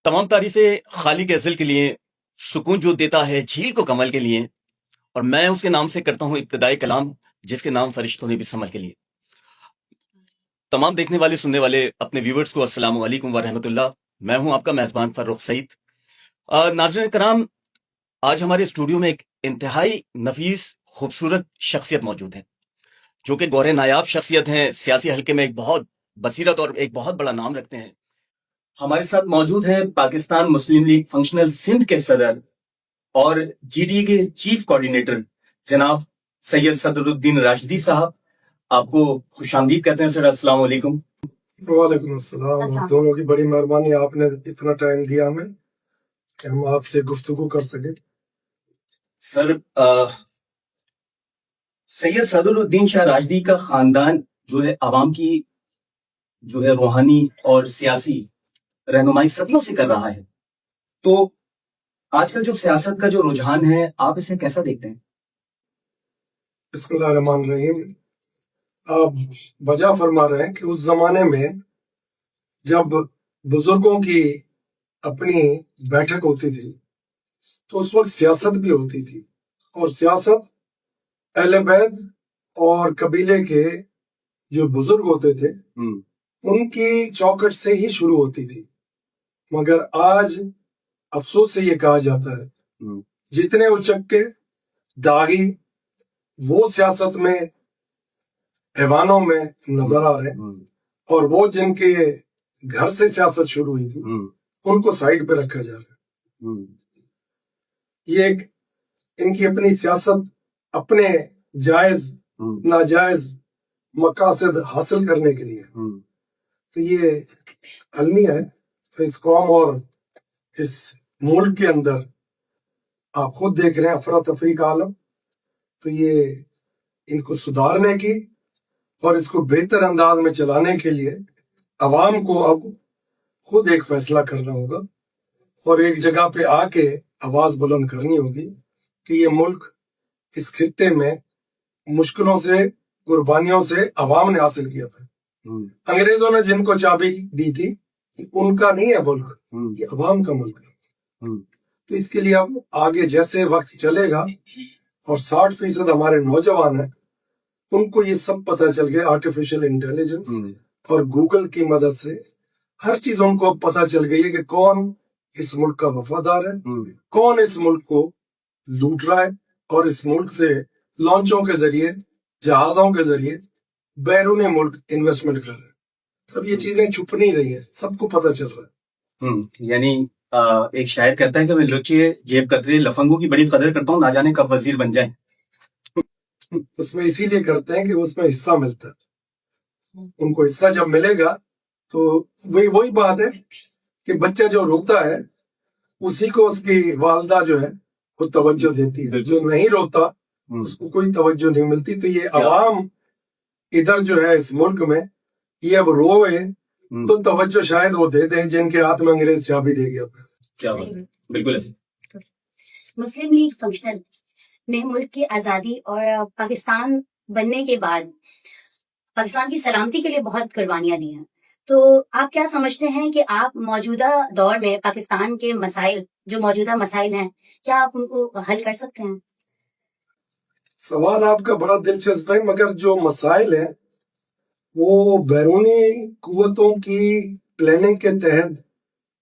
तमाम तारीफें खालिक अज़ल के लिए, सुकून जो देता है झील को कमल के लिए, और मैं उसके नाम से करता हूँ इब्तिदाई कलाम, जिसके नाम फरिश्तों ने भी संभल के लिए। तमाम देखने वाले सुनने वाले अपने व्यूवर्स को अस्सलाम वालेकुम व रहमतुल्लाह। मैं हूं आपका मेज़बान फर्रुख सईद। नाज़रीन कराम, आज हमारे स्टूडियो में एक इंतहाई नफीस खूबसूरत शख्सियत मौजूद है, जो कि गौरे नायाब शख्सियत हैं, सियासी हल्के में एक बहुत बसीरत और एक बहुत बड़ा नाम रखते हैं। हमारे साथ मौजूद हैं पाकिस्तान मुस्लिम लीग फंक्शनल सिंध के सदर और जीटीए के चीफ कोऑर्डिनेटर जनाब सैयद सदरुद्दीन राशिदी साहब। आपको खुशामदीद कहते हैं सर। अस्सलाम वालेकुम। वालेकुम अस्सलाम। दोनों की बड़ी मेहरबानी, आपने इतना टाइम दिया हमें कि हम आपसे गुफ्तगू कर सके। सर, सैयद सदरुद्दीन शाह राशिदी का खानदान जो है आवाम की जो है रूहानी और सियासी रहनुमाई सदियों से कर रहा है, तो आजकल जो सियासत का जो रुझान है, आप इसे कैसा देखते हैं? बिस्मिल्लाहिर्रहमानिर्रहीम। आप वजह फरमा रहे हैं कि उस जमाने में जब बुजुर्गों की अपनी बैठक होती थी तो उस वक्त सियासत भी होती थी, और सियासत अहले बैत और कबीले के जो बुजुर्ग होते थे उनकी चौखट से ही शुरू होती थी। मगर आज अफसोस से ये कहा जाता है जितने उचक्के दागी वो सियासत में ऐवानों में नजर आ रहे हैं, और वो जिनके घर से सियासत शुरू हुई थी उनको साइड पे रखा जा रहा है। ये एक इनकी अपनी सियासत अपने जायज नाजायज मकासद हासिल करने के लिए, तो ये अलमिया है। तो इस कौम और इस मुल्क के अंदर आप खुद देख रहे हैं अफरा तफरी का आलम, तो ये इनको सुधारने की और इसको बेहतर अंदाज में चलाने के लिए अवाम को अब खुद एक फैसला करना होगा और एक जगह पे आके आवाज बुलंद करनी होगी कि ये मुल्क इस खित्ते में मुश्किलों से कुर्बानियों से अवाम ने हासिल किया था। अंग्रेजों ने जिनको चाबी दी थी उनका नहीं है मुल्क, ये अवाम का मुल्क है। तो इसके लिए अब आगे जैसे वक्त चलेगा और 60% हमारे नौजवान हैं, उनको ये सब पता चल गया, आर्टिफिशियल इंटेलिजेंस और गूगल की मदद से हर चीज उनको पता चल गई है कि कौन इस मुल्क का वफादार है, कौन इस मुल्क को लूट रहा है और इस मुल्क से लॉन्चों के जरिए जहाजों के जरिए बैरूनी मुल्क इन्वेस्टमेंट कर रहे हैं। अब ये चीजें छुप नहीं रही है, सबको पता चल रहा है। यानी एक शायर कहता है कि मैं लुच्चे जेब कतरे लफंगों की बड़ी कदर करता हूँ, ना जाने कब वजीर बन जाए। उसमें इसीलिए करते हैं कि उसमें हिस्सा मिलता है। उनको हिस्सा जब मिलेगा तो वही बात है कि बच्चा जो रोता है उसी को उसकी वालदा जो है वो तवज्जो देती है, जो नहीं रोता उसको कोई तवज्जो नहीं मिलती। तो ये अवाम इधर जो है इस मुल्क में ये अब रोए तो तवज्जो शायद वो दे दे जिनके हाथ में अंग्रेज चाबी दे गया। क्या बात है, बिल्कुल। मुस्लिम लीग फंक्शनल ने मुल्क की आज़ादी और पाकिस्तान बनने के बाद पाकिस्तान की सलामती के लिए बहुत कुर्बानियां दी हैं, तो आप क्या समझते हैं कि आप मौजूदा दौर में पाकिस्तान के मसाइल, जो मौजूदा मसाइल हैं, क्या आप उनको हल कर सकते हैं? सवाल आपका बड़ा दिलचस्प है, मगर जो मसाइल हैं वो बैरूनी कुव्वतों की प्लानिंग के तहत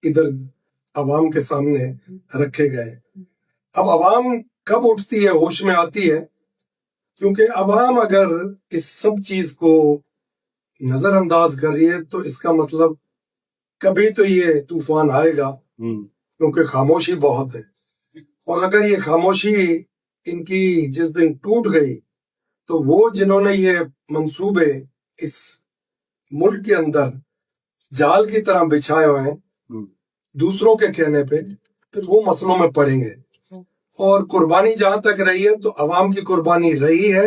इधर अवाम के सामने रखे गए। अब अवाम कब उठती है, होश में आती है, क्योंकि अवाम अगर इस सब चीज को नजरअंदाज कर रही है तो इसका मतलब कभी तो ये तूफान आएगा, क्योंकि खामोशी बहुत है। और अगर ये खामोशी इनकी जिस दिन टूट गई तो वो जिन्होंने ये मंसूबे इस मुल्क के अंदर जाल की तरह बिछाए हुए हैं दूसरों के कहने पे, फिर वो मसलों में पड़ेंगे। और कुर्बानी जहां तक रही है तो अवाम की कुर्बानी रही है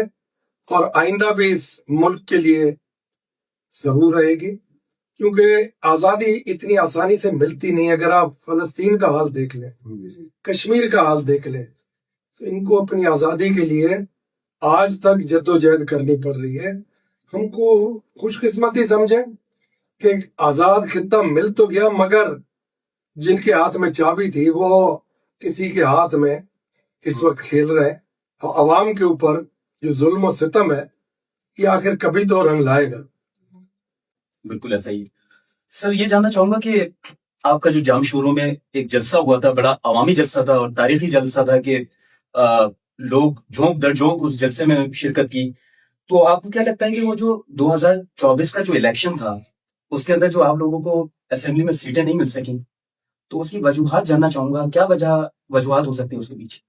और आइंदा भी इस मुल्क के लिए जरूर रहेगी, क्योंकि आजादी इतनी आसानी से मिलती नहीं। अगर आप फलस्तीन का हाल देख लें, कश्मीर का हाल देख लें, तो इनको अपनी आजादी के लिए आज तक जद्दोजहद करनी पड़ रही है। हमको खुशकिस्मती समझें कि एक आजाद खित्ता मिल तो गया, मगर جن کے ہاتھ میں چابی تھی وہ کسی کے ہاتھ میں اس وقت کھیل رہے ہیں، اور عوام کے اوپر جو ظلم و ستم ہے یہ آخر کبھی تو رنگ لائے گا۔ بالکل ایسا ہی۔ سر یہ جاننا چاہوں گا کہ آپ کا جو جام شوروں میں ایک جلسہ ہوا تھا، بڑا عوامی جلسہ تھا اور تاریخی جلسہ تھا کہ لوگ جھونک در جھونک اس جلسے میں شرکت کی، تو آپ کو کیا لگتا ہے کہ وہ جو 2024 کا جو الیکشن تھا اس کے اندر جو آپ لوگوں کو اسمبلی میں سیٹیں نہیں مل سکیں، تو اس کی وجوہات جاننا چاہوں گا، کیا وجوہات ہو سکتی ہیں اس کے پیچھے؟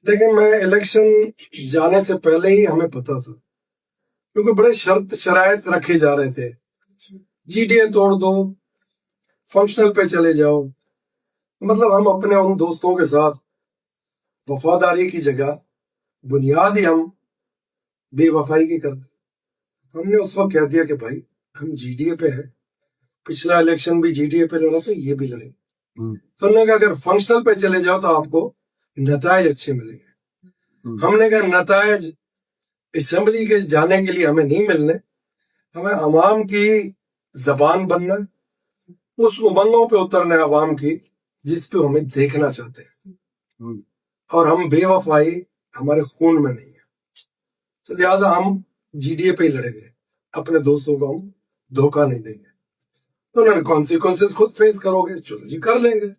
دیکھیں، میں الیکشن جانے سے پہلے ہی ہمیں پتا تھا، کیونکہ بڑے شرط شرائط رکھے جا رہے تھے، جی ڈی اے توڑ دو، فنکشنل پہ چلے جاؤ۔ مطلب ہم اپنے ان دوستوں کے ساتھ وفاداری کی جگہ بنیاد ہی ہم بے وفائی کی کرتے۔ ہم نے اس وقت کہہ دیا کہ بھائی ہم جی ڈی اے پہ ہیں، پچھلا الیکشن بھی جی ڈی اے پہ لڑا تھا، یہ بھی لڑیں۔ تو انہوں نے کہا اگر فنکشنل پہ چلے جاؤ تو آپ کو نتائج اچھے ملیں گے۔ ہم نے کہا نتائج اسمبلی کے جانے کے لیے ہمیں نہیں ملنے، ہمیں عوام کی زبان بننا، اس امنگوں پہ اترنا ہے عوام کی جس پہ ہمیں دیکھنا چاہتے ہیں، اور ہم بے وفائی ہمارے خون میں نہیں ہے، تو لہٰذا ہم جی ڈی اے پہ ہی لڑیں گے، اپنے دوستوں کو ہم دھوکہ نہیں دیں گے۔ تو انہوں نے کانسیکوینسز خود فیس کرو گے، چلو جی کر لیں گے۔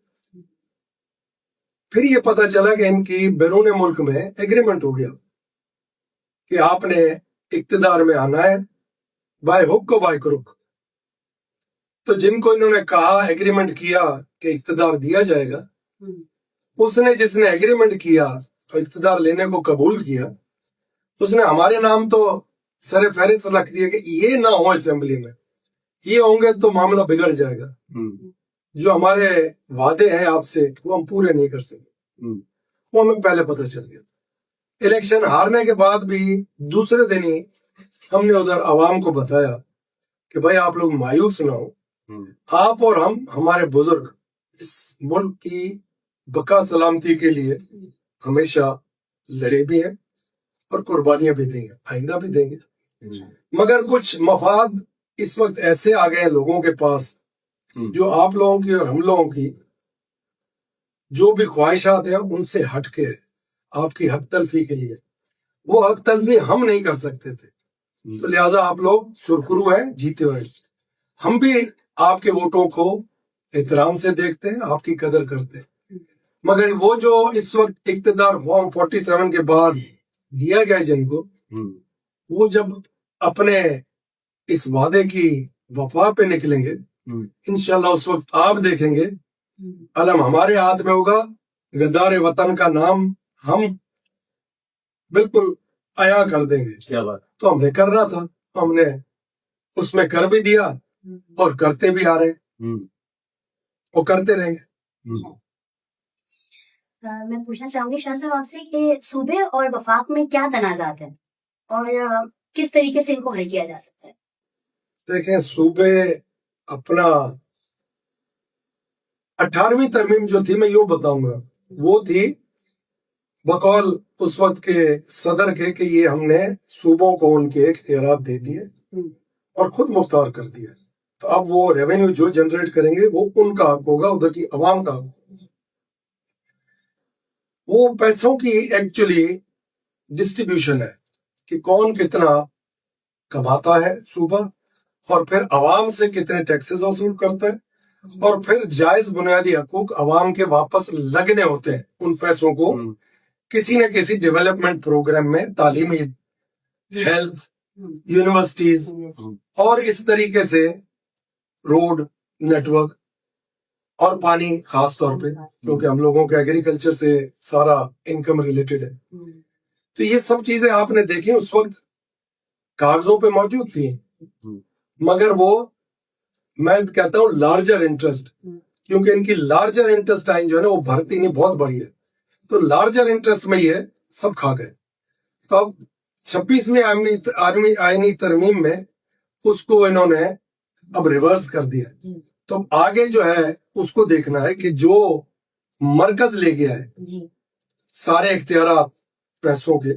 پھر یہ پتا چلا کہ ان کی بیرون ملک میں ایگریمنٹ ہو گیا کہ آپ نے اقتدار میں آنا ہے بائے حق و بائے کرک۔ تو جن کو انہوں نے کہا ایگریمنٹ کیا کہ اقتدار دیا جائے گا، اس نے جس نے ایگریمنٹ کیا اور اقتدار لینے کو قبول کیا، اس نے ہمارے نام تو سر فہرست رکھ دیا کہ یہ نہ ہو اسمبلی میں، یہ ہوں گے تو معاملہ بگڑ جائے گا، جو ہمارے وعدے ہیں آپ سے وہ ہم پورے نہیں کر سکے۔ وہ ہمیں پہلے پتہ چل گیا تھا۔ الیکشن ہارنے کے بعد بھی دوسرے دن ہی ہم نے ادھر عوام کو بتایا کہ بھائی آپ لوگ مایوس نہ ہو، آپ اور ہم، ہمارے بزرگ اس ملک کی بقا سلامتی کے لیے ہمیشہ لڑے بھی ہیں اور قربانیاں بھی دیں گے، آئندہ بھی دیں گے، مگر کچھ مفاد اس وقت ایسے آ گئے ہیں لوگوں کے پاس، جو آپ لوگوں کی اور ہم لوگوں کی جو بھی خواہشات ہیں ان سے ہٹ کے آپ کی حق تلفی کے لیے، وہ حق تلفی ہم نہیں کر سکتے تھے، تو لہٰذا آپ لوگ سرخرو ہیں، جیتے ہوئے۔ ہم بھی آپ کے ووٹوں کو احترام سے دیکھتے ہیں، آپ کی قدر کرتے ہیں، مگر وہ جو اس وقت اقتدار فارم 47 کے بعد دیا گیا جن کو، وہ جب اپنے اس وعدے کی وفا پہ نکلیں گے انشاءاللہ، اس وقت آپ دیکھیں گے علم ہمارے ہاتھ میں ہوگا، غدار وطن کا نام ہم بالکل عیا کر دیں گے۔ کیا بات! تو ہم نے کرنا تھا، ہم نے اس میں کر بھی دیا اور کرتے بھی آ رہے ہیں، اور کرتے رہیں گے۔ میں پوچھنا چاہوں گی شاہ صاحب آپ سے کہ صوبے اور وفاق میں کیا تنازعات ہیں اور کس طریقے سے ان کو حل کیا جا سکتا ہے؟ دیکھیں، صوبے اپنا 18ویں ترمیم جو تھی، میں یوں بتاؤں گا، وہ تھی بقول اس وقت کے صدر کے کہ یہ ہم نے صوبوں کو ان کے اختیارات دے دیے اور خود مختار کر دیا، تو اب وہ ریونیو جو جنریٹ کریں گے وہ ان کا حق ہوگا، ادھر کی عوام کا حق ہوگا۔ وہ پیسوں کی ایکچولی ڈسٹریبیوشن ہے کہ کون کتنا کماتا ہے صوبہ، اور پھر عوام سے کتنے ٹیکسز وصول کرتا ہے، اور پھر جائز بنیادی حقوق عوام کے واپس لگنے ہوتے ہیں، ان پیسوں کو کسی نہ کسی ڈیولپمنٹ پروگرام میں، تعلیمی، ہیلتھ، یونیورسٹیز، اور اس طریقے سے روڈ نیٹ ورک اور پانی خاص طور پہ، کیونکہ ہم لوگوں کے ایگریکلچر سے سارا انکم ریلیٹڈ ہے۔ تو یہ سب چیزیں آپ نے دیکھی اس وقت کاغذوں پہ موجود تھی، مگر وہ میں کہتا ہوں لارجر انٹرسٹ، کیونکہ ان کی لارجر انٹرسٹ آئین جو ہے نا وہ بھرتی نہیں بہت بڑی ہے، تو لارجر انٹرسٹ میں یہ سب کھا گئے۔ تو اب 26ویں آئینی ترمیم میں اس کو انہوں نے اب ریورس کر دیا، تو اب آگے جو ہے اس کو دیکھنا ہے کہ جو مرکز لے گیا ہے سارے اختیارات پیسوں کے،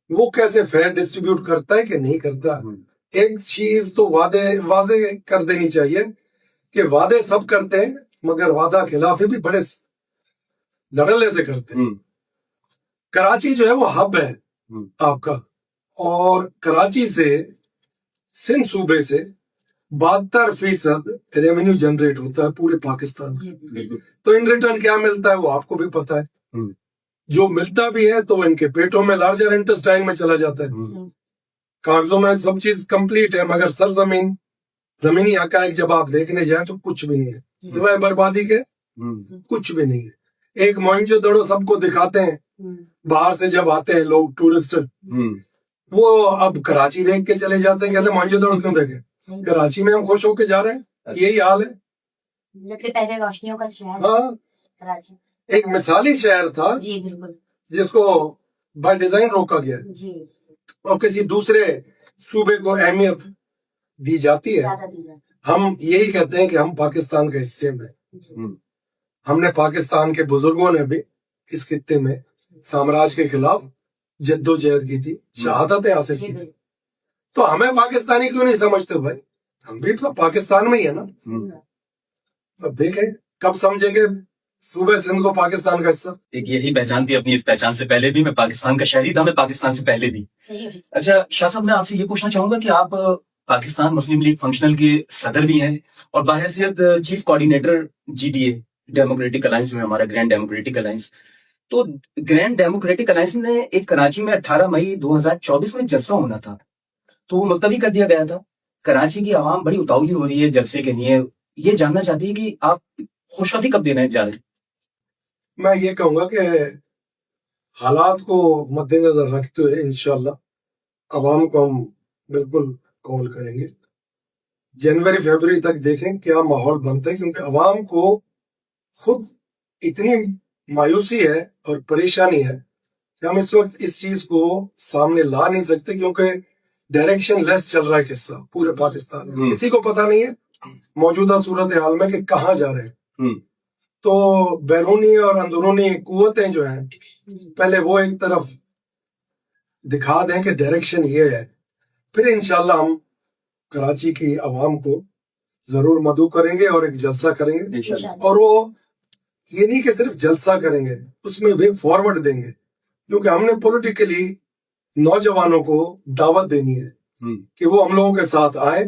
وہ کیسے فیئر ڈسٹریبیوٹ کرتا ہے کہ نہیں کرتا۔ ایک چیز تو واضح کر دینی چاہیے کہ وعدے سب کرتے ہیں، मगर वादा खिलाफी भी बड़े धड़ल्ले से करते हैं। कराची जो है वो हब है आपका, और कराची से सिंध सूबे से 72% रेवेन्यू जनरेट होता है पूरे पाकिस्तान में। तो इन रिटर्न क्या मिलता है वो आपको भी पता है। जो मिलता भी है तो इनके पेटों में लार्जर इंटेस्टाइन में चला जाता है। कागजों में सब चीज कंप्लीट है, मगर सरजमीन जमीनी हकायक जब आप देखने जाए तो कुछ भी नहीं है, सिवाय बर्बादी के कुछ भी नहीं है। एक मोइंजोदड़ो सबको दिखाते हैं, बाहर से जब आते हैं लोग टूरिस्ट, वो अब कराची देख के चले जाते हैं, कहते मोइंजोदड़ो क्यों देखे, कराची में हम खुश होके जा रहे हैं। यही हाल है। जबकि पहले रोशनियों का शहर हाँ, कराची। एक मिसाली शहर था जी बिल्कुल जिसको बाय डिजाइन रोका गया जी, और किसी दूसरे सूबे को अहमियत दी जाती है। ज्यादा दी जाती हम यही कहते हैं कि हम पाकिस्तान के हिस्से में। है। हमने पाकिस्तान के बुजुर्गों ने भी इस खित्ते में साम्राज्य के खिलाफ जद्दोजहद की थी, शहादतें हासिल जी की थी। बिल्कुल। तो हमें पाकिस्तानी क्यों नहीं समझते भाई, हम भी तो पाकिस्तान में ही है ना। अब देखें कब समझेंगे सूबे सिंध को पाकिस्तान का हिस्सा। एक यही पहचान थी अपनी, इस पहचान से पहले भी मैं पाकिस्तान का शहरी था, मैं पाकिस्तान से पहले भी। सही है। अच्छा शाह साहब, मैं आपसे ये पूछना चाहूंगा कि आप पाकिस्तान मुस्लिम लीग फंक्शनल के सदर भी हैं और बाहैसियत chief coordinator GDA democratic alliance, जो है हमारा ग्रैंड डेमोक्रेटिक अलायंस। तो ग्रैंड डेमोक्रेटिक अलायंस ने एक कराची में 18 मई 2024 में जलसा होना था, तो वो मुलतवी कर दिया गया था। कराची की आवाम बड़ी उतावली हो रही है जलसे के लिए, ये जानना चाहती है कि आप खुशखबरी कब देने जा रहे हैं? मैं ये कहूंगा कि हालात को मद्देनजर रखते हुए इंशाल्लाह अवाम को हम बिल्कुल कॉल करेंगे। जनवरी फरवरी तक देखें क्या माहौल बनता है, क्योंकि अवाम को खुद इतनी मायूसी है और परेशानी है कि हम इस वक्त इस चीज को सामने ला नहीं सकते, क्योंकि डायरेक्शन लेस चल रहा है किस्सा पूरे पाकिस्तान में। किसी को पता नहीं है मौजूदा सूरत हाल में कि कहाँ जा रहे हैं। तो बैरूनी और अंदरूनी कुव्वतें जो हैं, पहले वो एक तरफ दिखा दें कि डायरेक्शन ये है, फिर इंशाल्लाह हम कराची की आवाम को जरूर मदऊ करेंगे और एक जलसा करेंगे। और वो ये नहीं कि सिर्फ जलसा करेंगे, उसमें वे फॉरवर्ड देंगे, क्योंकि हमने पॉलिटिकली नौजवानों को दावत देनी है कि वो हम लोगों के साथ आए,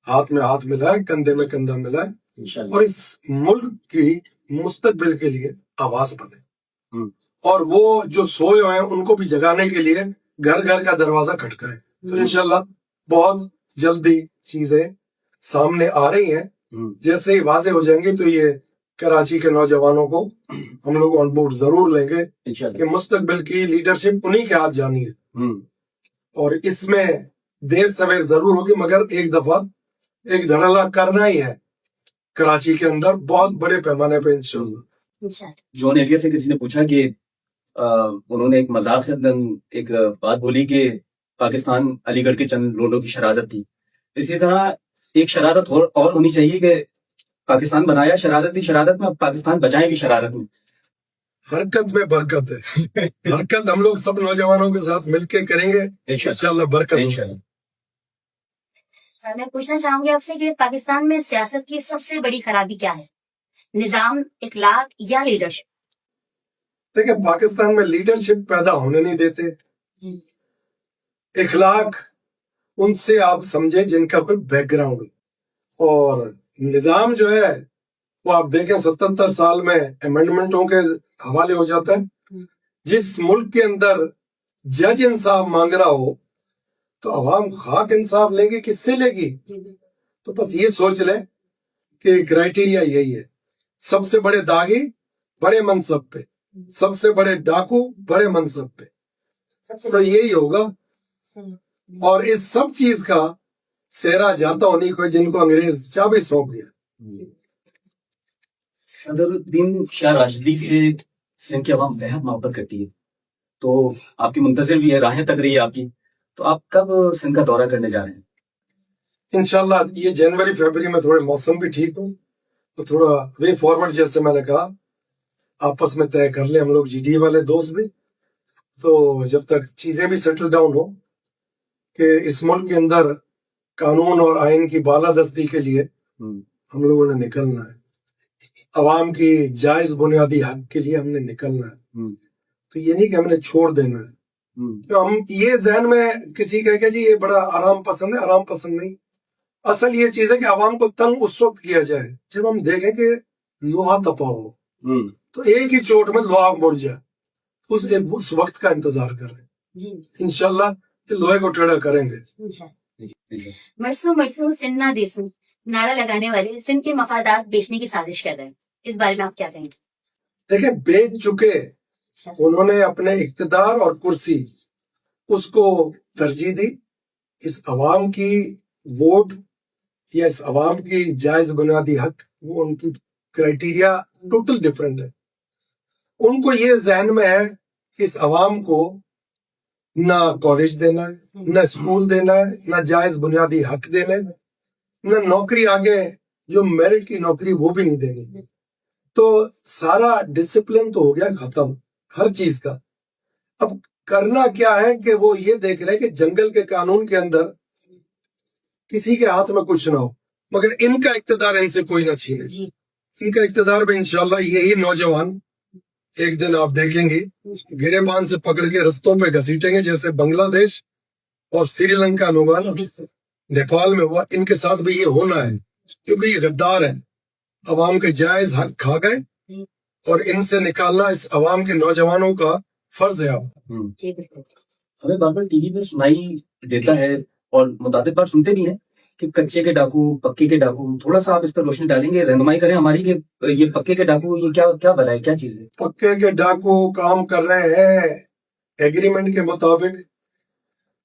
हाथ में हाथ मिलाए, कंधे में कंधा मिलाए और इस मुल्क की मुस्तकबिल के लिए आवाज बने। और वो जो सोए हुए हैं उनको भी जगाने के लिए घर घर का दरवाजा खटकाए। तो इंशाल्लाह बहुत जल्दी चीजें सामने आ रही हैं। जैसे ही वाजे हो जाएंगी तो ये कराची के नौजवानों को हम लोग ऑन बोर्ड जरूर लेंगे कि मुस्तकबिल की लीडरशिप उन्हीं के हाथ जानी है। और इसमें देर सवेर जरूर होगी, मगर एक दफा एक धड़ल्ला करना ही है कराची के अंदर बहुत बड़े पैमाने पे इंशाल्लाह। जॉन एरिया से किसी ने पूछा कि उन्होंने एक मजाक के अंदर एक बात बोली कि पाकिस्तान अलीगढ़ के चंद लोगों की शरारत थी। इसी तरह एक शरारत और होनी चाहिए कि पाकिस्तान बनाया शरारत ही शरारत में, अब पाकिस्तान बचाए भी शरारत में। हरकत में बरकत है। हरकत हम लोग सब नौजवानों के साथ मिलके करेंगे, इंशाल्लाह बरकत होगी। मैं पूछना चाहूंगी आपसे कि पाकिस्तान में सियासत की सबसे बड़ी खराबी क्या है, निजाम, इखलाक या लीडरशिप? देखिए, पाकिस्तान में लीडरशिप पैदा होने नहीं देते। इखलाक उनसे आप समझे जिनका कोई बैकग्राउंड, और निजाम जो है वो आप देखें 77 साल में अमेंडमेंटों के हवाले हो जाता है। जिस मुल्क के अंदर जज इंसाफ मांग रहा हो तो अवाम खाक इंसाफ लेगी, किससे लेगी? तो बस ये सोच ले कि क्राइटेरिया यही है। सबसे बड़े दागी बड़े मनसब पे, सबसे बड़े डाकू बड़े मनसब पे, तो यही होगा। और इस सब चीज का सेहरा जाता उन्हीं को जिनको अंग्रेज चाबी सौंप गया। सदरुद्दीन शाह राशिदी से सिंध की आवाम बेहद मोहब्बत करती है, तो आपकी मुंतजर भी है, राहें तक रही है आपकी, तो आप कब सिंध का दौरा करने जा रहे हैं? इंशाल्लाह ये जनवरी फरवरी में थोड़े मौसम भी ठीक हो तो थोड़ा वे फॉरवर्ड, जैसे मैंने कहा, आपस में तय कर ले हम लोग, जीडी वाले दोस्त भी, तो जब तक चीजें भी सेटल डाउन हो कि इस मुल्क के अंदर कानून और आइन की बालादस्ती के लिए हम लोगों ने निकलना है। عوام کی جائز بنیادی حق کے لیے ہم نے نکلنا ہے، تو یہ نہیں کہ ہم نے چھوڑ دینا ہے۔ تو ہم یہ ذہن میں کسی کا کہ جی یہ بڑا آرام پسند ہے، آرام پسند نہیں، اصل یہ چیز ہے کہ عوام کو تنگ اس وقت کیا جائے جب ہم دیکھیں کہ لوہا تپا ہو، تو ایک ہی چوٹ میں لوہا مڑ جائے، اس وقت کا انتظار کریں، جی انشاءاللہ کہ لوہے کو ٹیڑھا کریں گے۔ انشاءاللہ۔ مرسو مرسو سندھ نہ دیسو نعرہ لگانے والے سندھ کے مفادات بیچنے کی سازش کر رہے ہیں، اس بارے میں آپ کیا کہیں گے؟ دیکھیں بیچ چکے، انہوں نے اپنے اقتدار اور کرسی اس کو ترجیح دی، اس عوام کی ووٹ یا اس عوام کی جائز بنیادی حق، وہ ان کی کرائٹیریا ٹوٹل ڈیفرنٹ ہے۔ ان کو یہ ذہن میں ہے کہ اس عوام کو نہ کالج دینا ہے، نہ اسکول دینا ہے، نہ جائز بنیادی حق دینا ہے، نہ نوکری آگے جو میرٹ کی نوکری وہ بھی نہیں دینی۔ تو سارا ڈسپلن تو ہو گیا ختم ہر چیز کا۔ اب کرنا کیا ہے کہ وہ یہ دیکھ رہے کہ جنگل کے قانون کے اندر کسی کے ہاتھ میں کچھ نہ ہو، مگر ان کا اقتدار ان سے کوئی نہ چھینے۔ ان کا اقتدار بھی انشاءاللہ یہی نوجوان ایک دن آپ دیکھیں گے گریبان سے پکڑ کے رستوں پہ گھسیٹیں گے، جیسے بنگلہ دیش اور سری لنکا میں ہوا نا، نیپال میں ہوا، ان کے ساتھ بھی یہ ہونا ہے، کیونکہ یہ غدار ہیں، عوام کے جائز حق کھا گئے، اور ان سے نکالنا اس عوام کے نوجوانوں کا فرض ہے۔ آپ جی بالکل۔ ہمیں بار بار ٹی وی پہ سنائی دیتا ہے اور متعدد بار سنتے بھی ہیں کہ کچے کے ڈاکو، پکے کے ڈاکو، تھوڑا سا آپ اس پر روشنی ڈالیں گے، رہنمائی کریں ہماری کہ یہ پکے کے ڈاکو یہ کیا بلا ہے، کیا چیز ہے؟ پکے کے ڈاکو کام کر رہے ہیں ایگریمنٹ کے مطابق،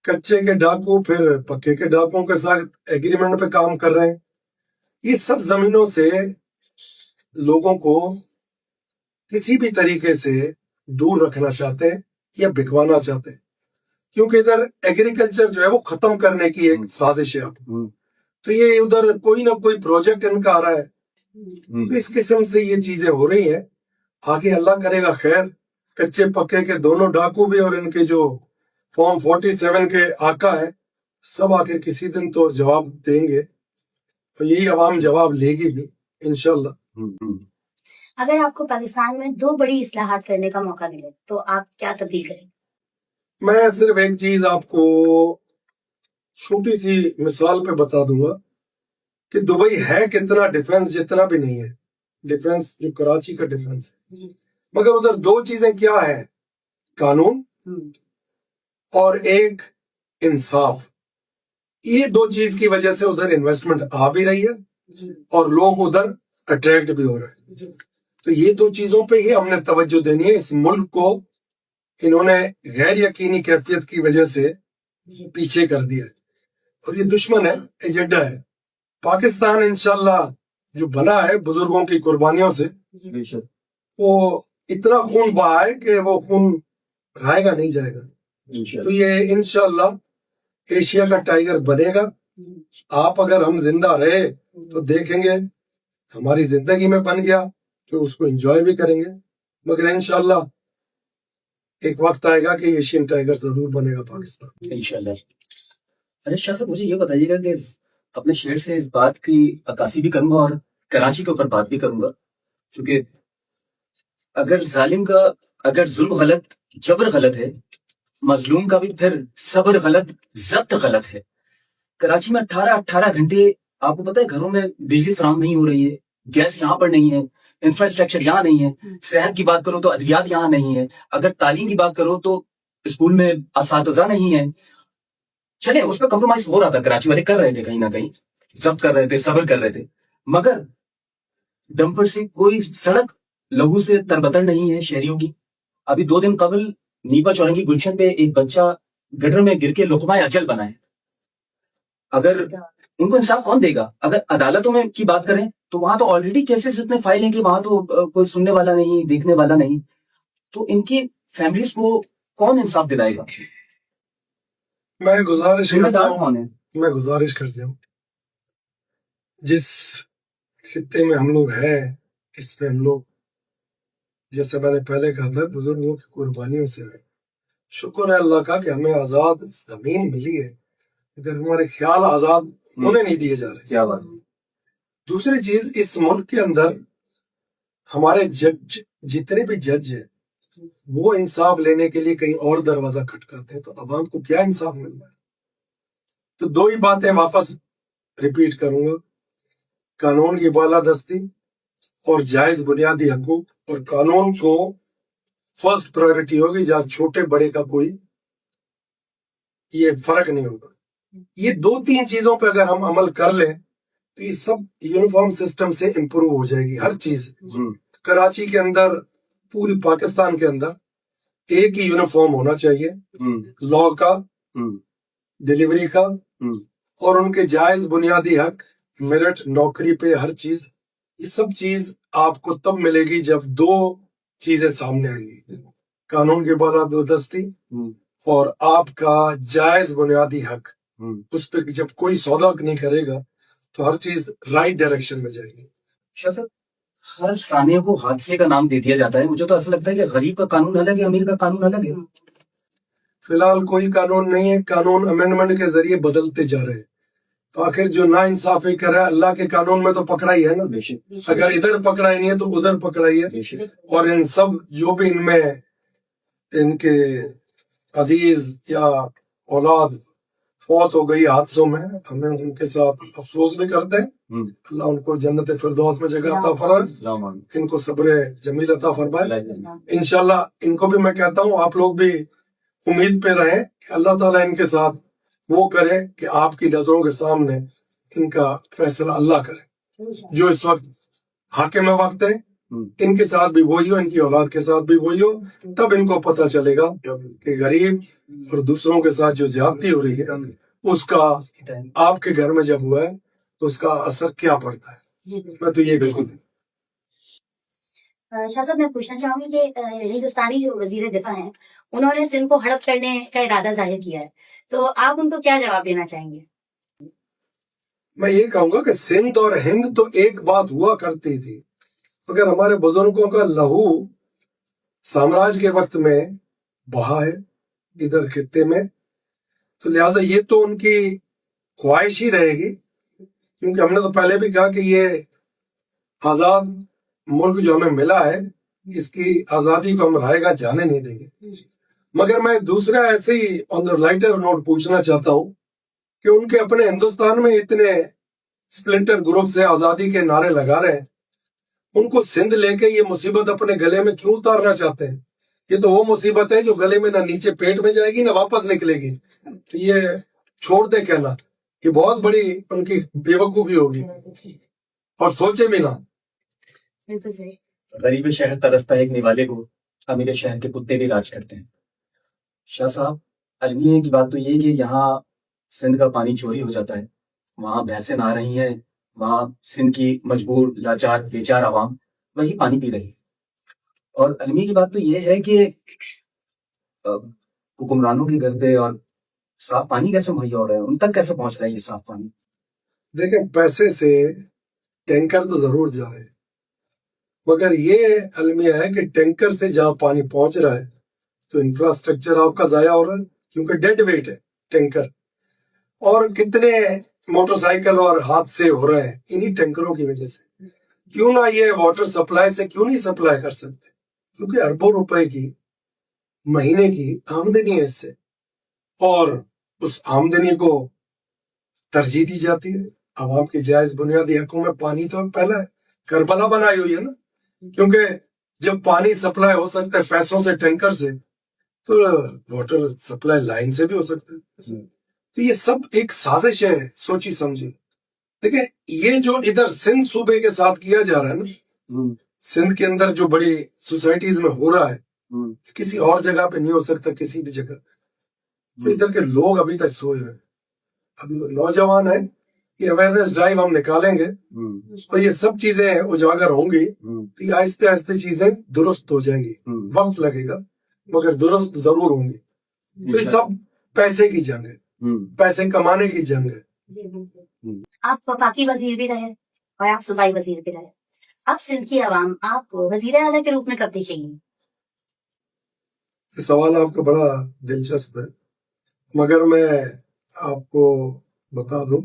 کچے کے ڈاکو پھر پکے کے ڈاکوں کے ساتھ ایگریمنٹ پہ کام کر رہے ہیں۔ یہ سب زمینوں سے لوگوں کو کسی بھی طریقے سے دور رکھنا چاہتے ہیں یا بکوانا چاہتے ہیں، کیونکہ ادھر ایگریکلچر جو ہے وہ ختم کرنے کی ایک سازش ہے۔ تو یہ ادھر کوئی نہ کوئی پروجیکٹ ان کا آ رہا ہے، تو اس قسم سے یہ چیزیں ہو رہی ہیں۔ آگے اللہ کرے گا خیر، کچے پکے کے دونوں ڈاکو بھی اور ان کے جو فارم 47 کے آقا ہیں سب آخر کسی دن تو جواب دیں گے، اور یہی عوام جواب لے گی بھی انشاءاللہ۔ اگر آپ کو پاکستان میں 2 بڑی اصلاحات کرنے کا موقع ملے تو آپ کیا تبدیل کریں؟ میں صرف ایک چیز آپ کو چھوٹی سی مثال پہ بتا دوں گا کہ دبئی ہے کتنا ڈیفنس جتنا بھی نہیں ہے ڈیفنس جو کراچی کا ڈیفنس ہے، جی مگر ادھر 2 چیزیں کیا ہے، قانون اور ایک انصاف۔ یہ 2 چیز کی وجہ سے ادھر انویسٹمنٹ آ بھی رہی ہے جی اور لوگ ادھر اٹریکٹ بھی ہو رہے ہیں۔ جی تو یہ 2 چیزوں پہ ہی ہم نے توجہ دینی ہے۔ اس ملک کو انہوں نے غیر یقینی کیفیت کی وجہ سے جی پیچھے کر دیا ہے، اور یہ دشمن ہے، ایجنڈا ہے۔ پاکستان انشاءاللہ جو بنا ہے بزرگوں کی قربانیوں سے، جی وہ اتنا خون بہا ہے کہ وہ خون رہے گا نہیں جائے گا۔ تو یہ انشاءاللہ ایشیا کا ٹائیگر بنے گا۔ آپ اگر ہم زندہ رہے تو دیکھیں گے ہماری زندگی میں بن گیا تو اس کو انجوائے بھی کریں گے، مگر انشاءاللہ ایک وقت آئے گا کہ ایشین ٹائیگر ضرور بنے گا پاکستان انشاءاللہ۔ اچھا شاہ صاحب، مجھے یہ بتائیے گا کہ اپنے شعر سے اس بات کی عکاسی بھی کروں گا اور کراچی کے اوپر بات بھی کروں گا، کیونکہ اگر ظلم غلط، جبر غلط ہے، مظلوم کا بھی پھر صبر غلط، ضبط غلط ہے۔ کراچی میں 18 گھنٹے آپ کو پتہ ہے گھروں میں بجلی فراہم نہیں ہو رہی ہے، گیس یہاں پر نہیں ہے، انفراسٹرکچر یہاں نہیں ہے، صحت کی بات کرو تو ادویات یہاں نہیں ہے، اگر تعلیم کی بات کرو تو اسکول میں اساتذہ نہیں ہے۔ چلے اس پہ کمپرومائز ہو رہا تھا، کراچی والے کر رہے تھے، کہیں نہ کہیں ضبط کر رہے تھے، صبر کر رہے تھے، مگر ڈمپر سے کوئی سڑک لہو سے تربتر نہیں ہے شہریوں کی۔ ابھی 2 دن قبل نیپا چورنگی گلشن پہ ایک بچہ گٹر میں گر کے لقمہ اجل بنا ہے۔ اگر ان کو انصاف کون دے گا؟ اگر عدالتوں میں کی بات کریں تو وہاں تو آلریڈی کیسز اتنے فائل ہیں کہ وہاں تو کوئی سننے والا نہیں، دیکھنے والا نہیں، تو ان کی فیملیز کو کون انصاف دلائے گا؟ میں گزارش ذمہ کرتا دار ہوں، کون ہے؟ میں گزارش کرتا ہوں، جس خطے میں ہم لوگ ہیں اس میں ہم لوگ جیسے میں نے پہلے کہا تھا بزرگوں کی قربانیوں سے ہیں۔ شکر ہے اللہ کا کہ ہمیں آزاد زمین ملی ہے، اگر ہمارے خیال آزاد ہونے نہیں دیے جا رہے۔ کیا بات؟ دوسری چیز، اس ملک کے اندر हमारे जज जितने भी जज हैं वो इंसाफ लेने के लिए कहीं और दरवाजा खटकाते हैं, तो अवाम को क्या इंसाफ मिल रहा है? तो दो ही बातें वापस रिपीट करूंगा, कानून की बालादस्ती और जायज बुनियादी हकूक, और कानून को फर्स्ट प्रायोरिटी होगी, जहां छोटे बड़े का कोई ये फर्क नहीं होगा। ये दो तीन चीजों पे अगर हम अमल कर लें तो ये सब यूनिफॉर्म सिस्टम से इम्प्रूव हो जाएगी हर चीज। कराची के अंदर, पूरी पाकिस्तान के अंदर एक ही यूनिफॉर्म होना चाहिए, लॉ का, डिलीवरी का, और उनके जायज बुनियादी हक, मेरिट, नौकरी पे हर चीज। ये सब चीज आपको तब मिलेगी जब दो चीजें सामने आएंगी, कानून की बालादस्ती और आपका जायज बुनियादी हक। उस पर जब कोई सौदा नहीं करेगा तो हर चीज राइट डायरेक्शन में जाएगी। शाह साहब, हर सानिया को हादसे का नाम दे दिया जाता है। मुझे तो ऐसा लगता है कि गरीब का कानून अलग है, अमीर का कानून अलग है। फिलहाल कोई कानून नहीं है, कानून अमेंडमेंट के जरिए बदलते जा रहे हैं। तो आखिर जो ना इंसाफी कर रहा है, अल्लाह के कानून में तो पकड़ा ही है ना। अगर इधर पकड़ा ही नहीं है तो उधर पकड़ा ही है। और इन सब जो भी इनमें इनके अजीज या औलाद फौत हो गई हादसों में, हमें उनके साथ अफसोस भी करते हैं। अल्लाह उनको जन्नत फिरदौस में जगह अता फरमाए, इनको सब्र जमील अता फरमाए। इंशाल्लाह इनको भी मैं कहता हूँ, आप लोग भी उम्मीद पे रहें कि अल्लाह ताला इनके साथ वो करे कि आपकी नजरों के सामने इनका फैसला अल्लाह करे। जो इस वक्त हाकिम वक्त है, इनके साथ भी वही हो, इनकी औलाद के साथ भी वही हो। तब इनको पता चलेगा कि गरीब और दूसरों के साथ जो ज्यादती हो रही है उसका आपके घर में जब हुआ है तो उसका असर क्या पड़ता है। मैं तो ये बिल्कुल शाह साहब, मैं पूछना चाहूंगी कि हिंदुस्तानी जो वजीर दिफा हैं, उन्होंने सिंध को हड़प करने का इरादा जाहिर किया है, तो आप उनको क्या जवाब देना चाहेंगे? मैं ये कहूंगा कि सिंध और हिंद तो एक बात हुआ करती थी, मगर हमारे बुजुर्गों का लहू साम्राज्य के वक्त में बहा है इधर खित्ते में, तो लिहाजा ये तो उनकी ख्वाहिश ही रहेगी। क्योंकि हमने तो पहले भी कहा कि ये आजाद मुल्क जो हमें मिला है, इसकी आजादी को हम राहेगा जाने नहीं देंगे। मगर मैं दूसरा ऐसे ही ऑन द लाइटर नोट पूछना चाहता हूं कि उनके अपने हिंदुस्तान में इतने स्प्लिंटर ग्रुप से आजादी के नारे लगा रहे हैं, उनको सिंध लेके ये मुसीबत अपने गले में क्यों उतारना चाहते हैं? ये तो वो मुसीबत है जो गले में ना नीचे पेट में जाएगी ना वापस निकलेगी। तो ये छोड़ दे कहना, ये बहुत बड़ी उनकी बेवकूफी होगी, और सोचे भी ना। बिल्कुल सही। गरीब शहर तरसता है एक निवाले को, अमीर शहर के कुत्ते भी राज करते हैं। शाह साहब, अलमिया की बात तो ये है कि यहाँ सिंध का पानी चोरी हो जाता है, वहां भैंसें नहा रही हैं, वहां सिंध की मजबूर लाचार बेचार आवाम वही पानी पी रही है। और अलमिया की बात तो ये है कि हुक्मरानों के घर पे और साफ पानी कैसे मुहैया हो रहा है, उन तक कैसे पहुंच रहा है ये साफ पानी? देखें, पैसे से टैंकर तो जरूर जा रहे हैं, मगर ये अलमिया है कि टैंकर से जहां पानी पहुंच रहा है तो इंफ्रास्ट्रक्चर आपका जाया हो रहा है, क्योंकि डेड वेट है टैंकर। और कितने मोटरसाइकिल और हादसे हो रहे हैं इन्हीं टैंकरों की वजह से। क्यों ना ये वाटर सप्लाई से क्यों नहीं सप्लाई कर सकते? क्योंकि अरबों रुपए की महीने की आमदनी है इससे, और उस आमदनी को तरजीह दी जाती है। आवाम के जायज बुनियादी हकों में पानी तो पहला है, करबला बनाई हुई है ना। क्योंकि जब पानी सप्लाई हो सकता है पैसों से, टैंकर से, तो वाटर सप्लाई लाइन से भी हो सकता है। तो ये सब एक साजिश है, सोची समझी। देखिए, ये जो इधर सिंध सूबे के साथ किया जा रहा है ना, सिंध के अंदर जो बड़ी सोसाइटीज में हो रहा है, किसी और जगह पे नहीं हो सकता, किसी भी जगह। तो इधर के लोग अभी तक सोए हुए हैं। अभी नौजवान है, ये अवेयरनेस ड्राइव हम निकालेंगे और ये सब चीजें उजागर होंगी, तो ये आहिस्ते आहिस्ते चीजें दुरुस्त हो जाएंगी। वक्त लगेगा मगर दुरुस्त जरूर होंगी। तो ये सब पैसे की जंग है, पैसे कमाने की जंग है। आप वफाकी वजीर भी रहे और आप सूबाई वजीर भी रहे, अब सिंध की आवाम आपको वजीर आला के रूप में कब देखेगी? ये सवाल आपका बड़ा दिलचस्प है, मगर मैं आपको बता दूं,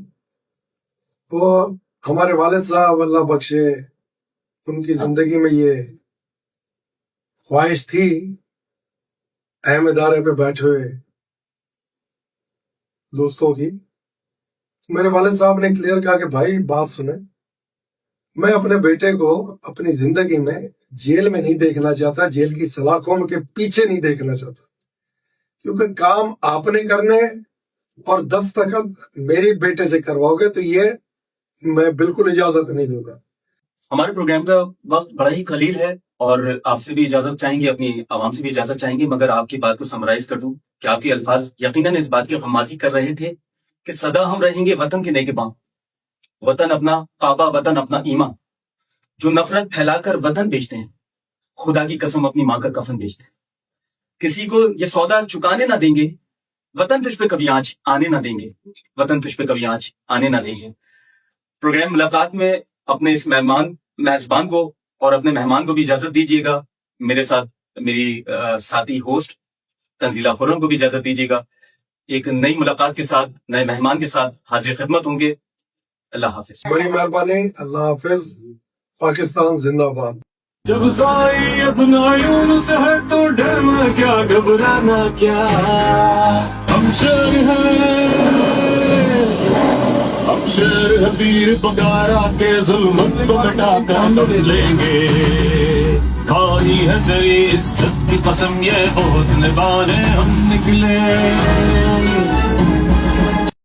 वो हमारे वालिद साहब अल्लाह बख्शे, ان کی زندگی میں یہ خواہش تھی اہم ادارے پہ بیٹھے ہوئے دوستوں کی. میرے والد صاحب نے کلیئر کہا کہ بھائی بات سنیں، میں اپنے بیٹے کو اپنی زندگی میں جیل میں نہیں دیکھنا چاہتا، جیل کی سلاخوں کے پیچھے نہیں دیکھنا چاہتا، کیونکہ کام آپ نے کرنے اور دستخط میری بیٹے سے کرواؤ گے تو یہ میں بالکل اجازت نہیں دوں گا. ہمارے پروگرام کا وقت بڑا ہی قلیل ہے اور آپ سے بھی اجازت چاہیں گے، اپنی عوام سے بھی اجازت چاہیں گے، مگر آپ کی بات کو سمرائز کر دوں کہ آپ کے الفاظ یقیناً اس بات کی غمازی کر رہے تھے کہ سدا ہم رہیں گے وطن کے نگہباں، وطن اپنا کعبہ، وطن اپنا ایمان. جو نفرت پھیلا کر وطن بیچتے ہیں، خدا کی قسم اپنی ماں کا کفن بیچتے ہیں. کسی کو یہ سودا چکانے نہ دیں گے، وطن تجھ پہ کبھی آنچ آنے نہ دیں گے، وطن تجھ پہ کبھی آنچ آنے نہ دیں گے. پروگرام ملاقات میں اپنے اس میزبان کو اور اپنے مہمان کو بھی اجازت دیجیے گا. میرے ساتھ میری ساتھی ہوسٹ تنزیلہ خرم کو بھی اجازت دیجیے گا. ایک نئی ملاقات کے ساتھ، نئے مہمان کے ساتھ حاضر خدمت ہوں گے. اللہ حافظ. بڑی مہربانی. اللہ حافظ. پاکستان زندہ باد. جب سائی اپنا یونس ہے تو ڈرنا کیا، گھبرانا کیا. ہم شیر ہیں، ہم شیر ہیں، پیر پکارا کے ظلمت کو مٹا کر لیں گے. کھائی ہے تیری عزت کی قسم، یہ بہت نبھانے ہم نکلے.